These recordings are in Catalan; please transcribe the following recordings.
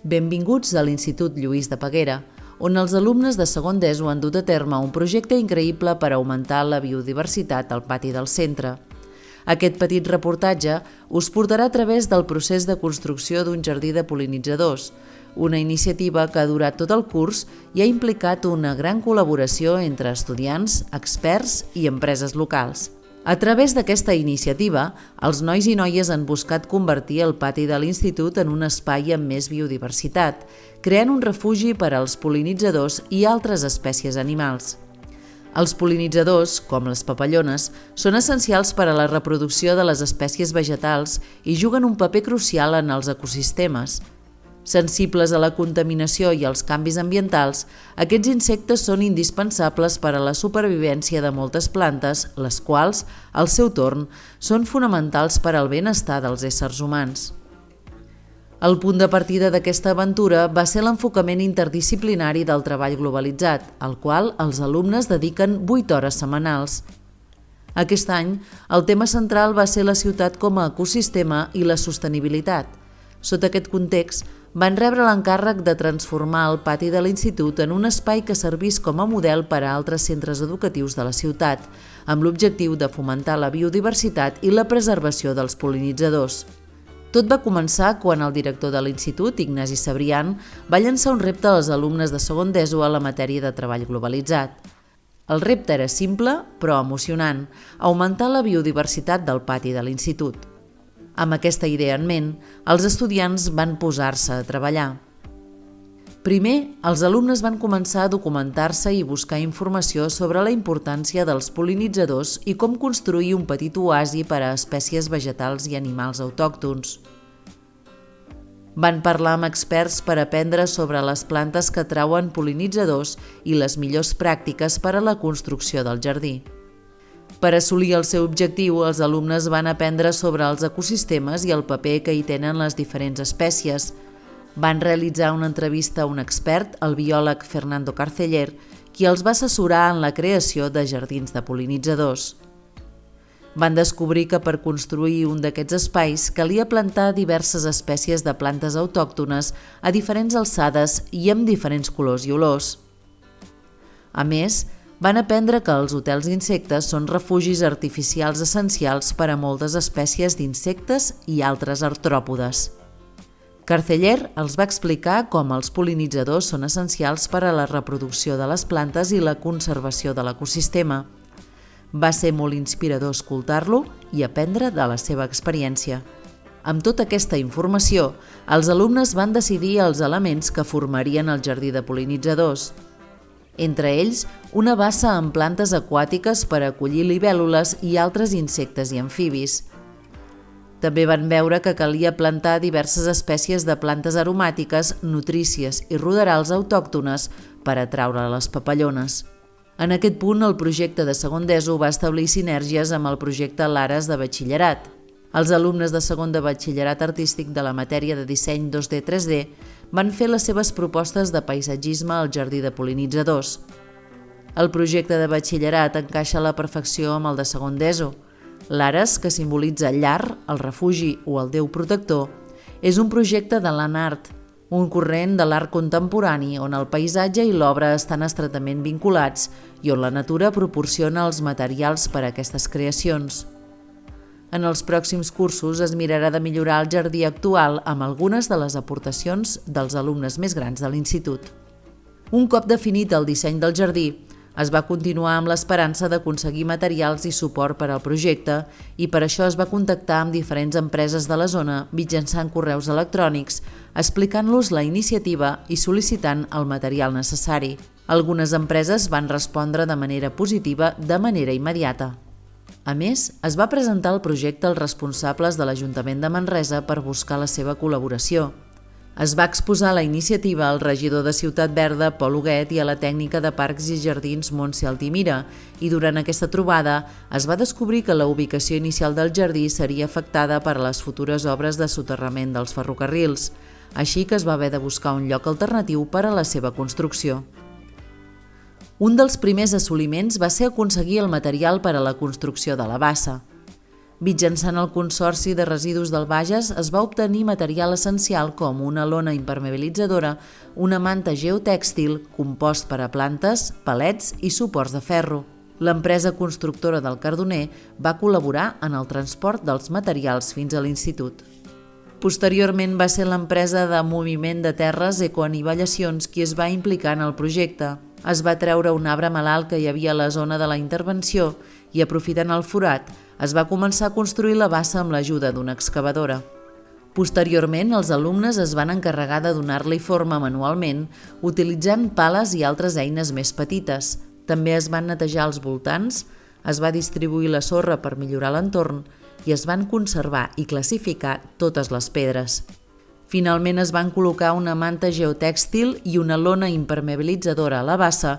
Benvinguts a l'Institut Lluís de Peguera, on els alumnes de segon d'ESO han dut a terme un projecte increïble per augmentar la biodiversitat al pati del centre. Aquest petit reportatge us portarà a través del procés de construcció d'un jardí de pol·linitzadors, una iniciativa que ha durat tot el curs i ha implicat una gran col·laboració entre estudiants, experts i empreses locals. A través d'aquesta iniciativa, els nois i noies han buscat convertir el pati de l'institut en un espai amb més biodiversitat, creant un refugi per als pol·linitzadors i altres espècies animals. Els pol·linitzadors, com les papallones, són essencials per a la reproducció de les espècies vegetals i juguen un paper crucial en els ecosistemes. Sensibles a la contaminació i als canvis ambientals, aquests insectes són indispensables per a la supervivència de moltes plantes, les quals, al seu torn, són fonamentals per al benestar dels éssers humans. El punt de partida d'aquesta aventura va ser l'enfocament interdisciplinari del treball globalitzat, al qual els alumnes dediquen 8 hores setmanals. Aquest any, el tema central va ser la ciutat com a ecosistema i la sostenibilitat. Sota aquest context, van rebre l'encàrrec de transformar el pati de l'institut en un espai que servís com a model per a altres centres educatius de la ciutat, amb l'objectiu de fomentar la biodiversitat i la preservació dels pol·linitzadors. Tot va començar quan el director de l'institut, Ignasi Cebrián, va llançar un repte als alumnes de segon d'ESO a la matèria de treball globalitzat. El repte era simple, però emocionant: augmentar la biodiversitat del pati de l'institut. Amb aquesta idea en ment, els estudiants van posar-se a treballar. Primer, els alumnes van començar a documentar-se i buscar informació sobre la importància dels pol·linitzadors i com construir un petit oasi per a espècies vegetals i animals autòctons. Van parlar amb experts per aprendre sobre les plantes que atrauen pol·linitzadors i les millors pràctiques per a la construcció del jardí. Per assolir el seu objectiu, els alumnes van aprendre sobre els ecosistemes i el paper que hi tenen les diferents espècies. Van realitzar una entrevista a un expert, el biòleg Fernando Carceller, qui els va assessorar en la creació de jardins de pol·linitzadors. Van descobrir que per construir un d'aquests espais calia plantar diverses espècies de plantes autòctones a diferents alçades i amb diferents colors i olors. A més, van aprendre que els hotels d'insectes són refugis artificials essencials per a moltes espècies d'insectes i altres artròpodes. Carceller els va explicar com els pol·linitzadors són essencials per a la reproducció de les plantes i la conservació de l'ecosistema. Va ser molt inspirador escoltar-lo i aprendre de la seva experiència. Amb tota aquesta informació, els alumnes van decidir els elements que formarien el jardí de pol·linitzadors. Entre ells, una bassa amb plantes aquàtiques per acollir libèl·lules i altres insectes i amfibis. També van veure que calia plantar diverses espècies de plantes aromàtiques, nutrícies i ruderals autòctones per atraure les papallones. En aquest punt, el projecte de segon d'ESO va establir sinergies amb el projecte Lares de batxillerat. Els alumnes de segon de batxillerat artístic de la matèria de disseny 2D-3D van fer les seves propostes de paisatgisme al jardí de pol·linitzadors. El projecte de batxillerat encaixa a la perfecció amb el de segon d'ESO. L'Ares, que simbolitza llar, el refugi o el déu protector, és un projecte de l'Anart, un corrent de l'art contemporani on el paisatge i l'obra estan estretament vinculats i on la natura proporciona els materials per a aquestes creacions. En els pròxims cursos es mirarà de millorar el jardí actual amb algunes de les aportacions dels alumnes més grans de l'institut. Un cop definit el disseny del jardí, es va continuar amb l'esperança d'aconseguir materials i suport per al projecte i per això es va contactar amb diferents empreses de la zona mitjançant correus electrònics, explicant-los la iniciativa i sol·licitant el material necessari. Algunes empreses van respondre de manera positiva de manera immediata. A més, es va presentar el projecte als responsables de l'Ajuntament de Manresa per buscar la seva col·laboració. Es va exposar la iniciativa al regidor de Ciutat Verda, Pol Huguet, i a la tècnica de Parcs i Jardins, Montse Altimira, i durant aquesta trobada es va descobrir que la ubicació inicial del jardí seria afectada per les futures obres de soterrament dels ferrocarrils, així que es va haver de buscar un lloc alternatiu per a la seva construcció. Un dels primers assoliments va ser aconseguir el material per a la construcció de la bassa. Mitjançant el Consorci de Residus del Bages es va obtenir material essencial com una lona impermeabilitzadora, una manta geotèxtil, compost per a plantes, palets i suports de ferro. L'empresa constructora del Cardoner va col·laborar en el transport dels materials fins a l'institut. Posteriorment va ser l'empresa de moviment de terres Ecoanivellacions qui es va implicar en el projecte. Es va treure un arbre malalt que hi havia a la zona de la intervenció i, aprofitant el forat, es va començar a construir la bassa amb l'ajuda d'una excavadora. Posteriorment, els alumnes es van encarregar de donar-li forma manualment utilitzant pales i altres eines més petites. També es van netejar els voltants, es va distribuir la sorra per millorar l'entorn i es van conservar i classificar totes les pedres. Finalment es van col·locar una manta geotèxtil i una lona impermeabilitzadora a la bassa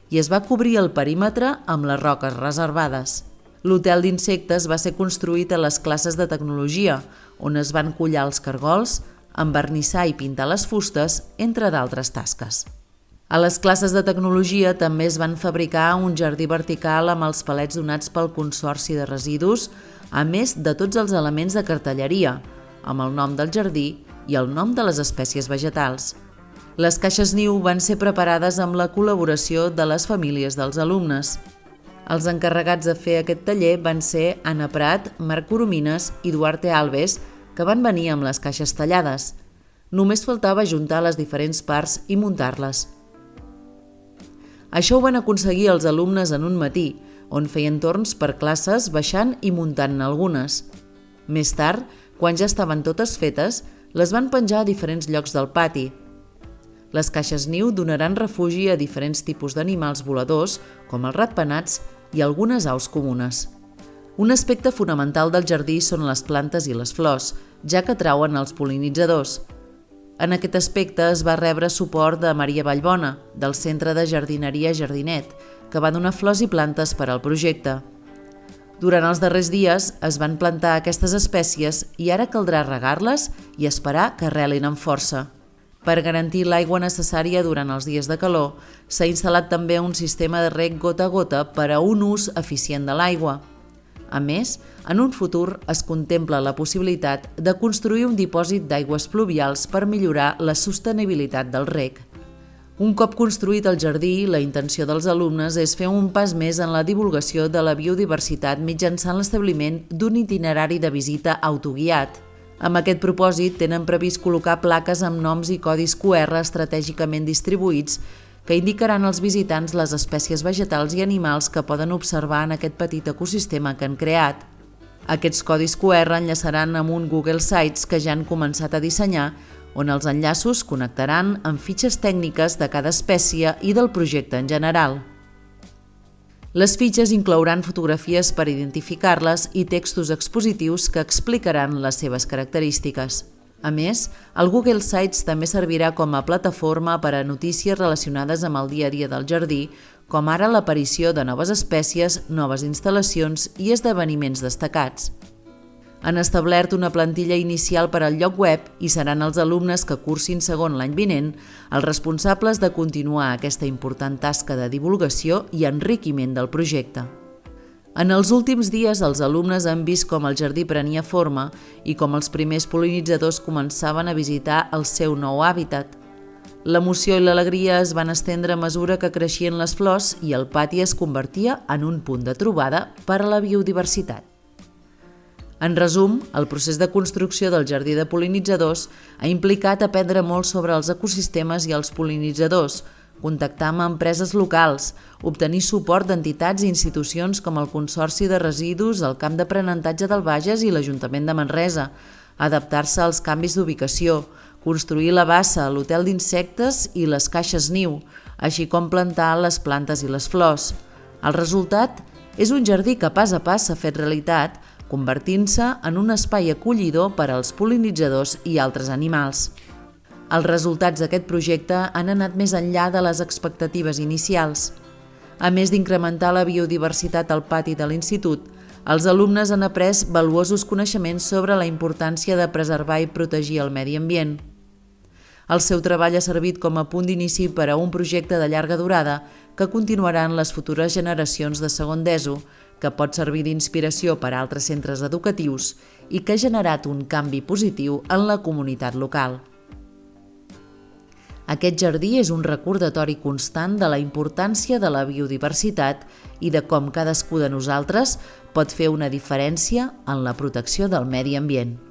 i es va cobrir el perímetre amb les roques reservades. L'hotel d'insectes va ser construït a les classes de tecnologia, on es van collar els cargols, envernissar i pintar les fustes, entre d'altres tasques. A les classes de tecnologia també es van fabricar un jardí vertical amb els palets donats pel Consorci de Residus, a més de tots els elements de cartelleria, amb el nom del jardí i el nom de les espècies vegetals. Les caixes niu van ser preparades amb la col·laboració de les famílies dels alumnes. Els encarregats de fer aquest taller van ser Anna Prat, Marc Coromines i Duarte Alves, que van venir amb les caixes tallades. Només faltava juntar les diferents parts i muntar-les. Això ho van aconseguir els alumnes en un matí, on feien torns per classes baixant i muntant-ne algunes. Més tard, quan ja estaven totes fetes, les van penjar a diferents llocs del pati. Les caixes niu donaran refugi a diferents tipus d'animals voladors, com els ratpenats i algunes aus comunes. Un aspecte fonamental del jardí són les plantes i les flors, ja que atrauen els pol·linitzadors. En aquest aspecte es va rebre suport de Maria Vallbona, del Centre de Jardineria Jardinet, que va donar flors i plantes per al projecte. Durant els darrers dies es van plantar aquestes espècies i ara caldrà regar-les i esperar que arrelin amb força. Per garantir l'aigua necessària durant els dies de calor, s'ha instal·lat també un sistema de reg gota a gota per a un ús eficient de l'aigua. A més, en un futur es contempla la possibilitat de construir un dipòsit d'aigües pluvials per millorar la sostenibilitat del reg. Un cop construït el jardí, la intenció dels alumnes és fer un pas més en la divulgació de la biodiversitat mitjançant l'establiment d'un itinerari de visita autoguiat. Amb aquest propòsit tenen previst col·locar plaques amb noms i codis QR estratègicament distribuïts que indicaran als visitants les espècies vegetals i animals que poden observar en aquest petit ecosistema que han creat. Aquests codis QR enllaçaran amb un Google Sites que ja han començat a dissenyar, on els enllaços connectaran amb fitxes tècniques de cada espècie i del projecte en general. Les fitxes inclouran fotografies per identificar-les i textos expositius que explicaran les seves característiques. A més, el Google Sites també servirà com a plataforma per a notícies relacionades amb el dia a dia del jardí, com ara l'aparició de noves espècies, noves instal·lacions i esdeveniments destacats. Han establert una plantilla inicial per al lloc web i seran els alumnes que cursin segon l'any vinent els responsables de continuar aquesta important tasca de divulgació i enriquiment del projecte. En els últims dies, els alumnes han vist com el jardí prenia forma i com els primers pol·linitzadors començaven a visitar el seu nou hàbitat. L'emoció i l'alegria es van estendre a mesura que creixien les flors i el pati es convertia en un punt de trobada per a la biodiversitat. En resum, el procés de construcció del jardí de pol·linitzadors ha implicat aprendre molt sobre els ecosistemes i els pol·linitzadors, contactar amb empreses locals, obtenir suport d'entitats i institucions com el Consorci de Residus, el Camp d'Aprenentatge del Bages i l'Ajuntament de Manresa, adaptar-se als canvis d'ubicació, construir la bassa, l'hotel d'insectes i les caixes niu, així com plantar les plantes i les flors. El resultat és un jardí que pas a pas s'ha fet realitat, convertint-se en un espai acollidor per als pol·linitzadors i altres animals. Els resultats d'aquest projecte han anat més enllà de les expectatives inicials. A més d'incrementar la biodiversitat al pati de l'institut, els alumnes han après valuosos coneixements sobre la importància de preservar i protegir el medi ambient. El seu treball ha servit com a punt d'inici per a un projecte de llarga durada que continuaran les futures generacions de segon d'ESO, que pot servir d'inspiració per a altres centres educatius i que ha generat un canvi positiu en la comunitat local. Aquest jardí és un recordatori constant de la importància de la biodiversitat i de com cadascú de nosaltres pot fer una diferència en la protecció del medi ambient.